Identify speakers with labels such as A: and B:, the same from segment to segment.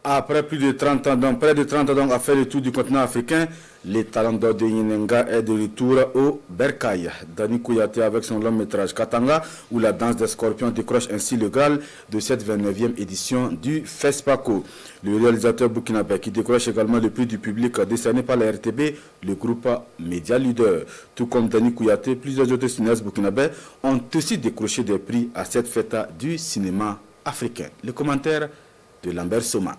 A: Après plus de 30 ans, donc près de 30 ans donc, à faire le tour du continent africain, les talents d'or de Yenenga est de retour au Bercail. Dani Kouyaté avec son long métrage Katanga, où la danse des scorpions décroche ainsi le Graal de cette 29e édition du FESPACO. Le réalisateur burkinabé qui décroche également le prix du public décerné par la RTB, le groupe Media Leader. Tout comme Dani Kouyaté, plusieurs autres cinéastes burkinabés ont aussi décroché des prix à cette fête du cinéma africain. Le commentaire de Lambert Soma.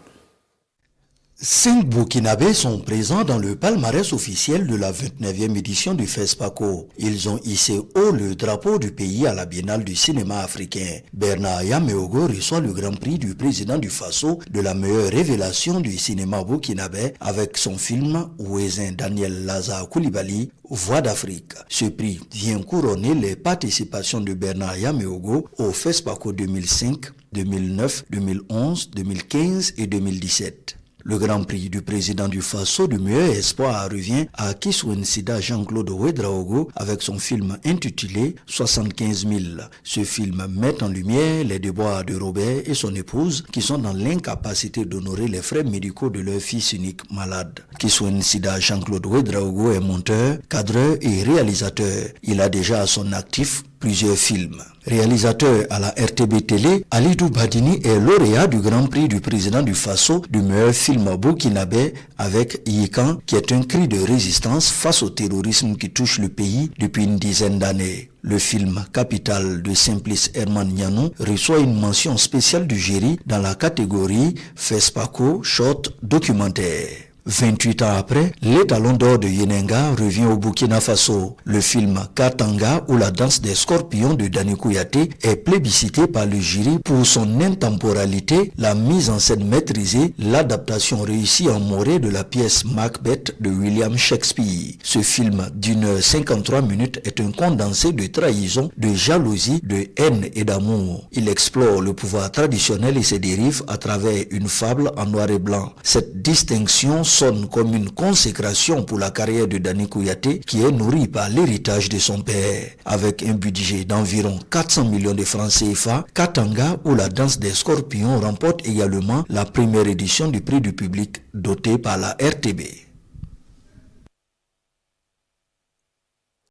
B: 5 Burkinabés sont présents dans le palmarès officiel de la 29e édition du FESPACO. Ils ont hissé haut le drapeau du pays à la Biennale du cinéma africain. Bernard Yameogo reçoit le grand prix du président du Faso de la meilleure révélation du cinéma burkinabé avec son film Ouezin Daniel Laza Koulibaly, Voix d'Afrique. Ce prix vient couronner les participations de Bernard Yameogo au FESPACO 2005, 2009, 2011, 2015 et 2017. Le grand prix du président du Faso du meilleur espoir revient à Kiswensida Jean-Claude Ouedraogo avec son film intitulé 75 000. Ce film met en lumière les déboires de Robert et son épouse qui sont dans l'incapacité d'honorer les frais médicaux de leur fils unique malade. Kiswensida Jean-Claude Ouedraogo est monteur, cadreur et réalisateur. Il a déjà à son actif plusieurs films. Réalisateur à la RTB Télé, Alidou Badini est lauréat du Grand Prix du président du Faso du meilleur film burkinabé avec Yikan, qui est un cri de résistance face au terrorisme qui touche le pays depuis une dizaine d'années. Le film Capital de Simplice Herman Nianou reçoit une mention spéciale du jury dans la catégorie FESPACO Short Documentaire. 28 ans après, l'étalon d'or de Yenenga revient au Burkina Faso. Le film Katanga ou la danse des scorpions de Dani Kouyaté est plébiscité par le jury pour son intemporalité, la mise en scène maîtrisée, l'adaptation réussie en morée de la pièce Macbeth de William Shakespeare. Ce film d'1h53 est un condensé de trahison, de jalousie, de haine et d'amour. Il explore le pouvoir traditionnel et ses dérives à travers une fable en noir et blanc. Cette distinction sonne comme une consécration pour la carrière de Dani Kouyaté qui est nourrie par l'héritage de son père. Avec un budget d'environ 400 millions de francs CFA, Katanga ou la danse des scorpions remporte également la première édition du prix du public doté par la RTB.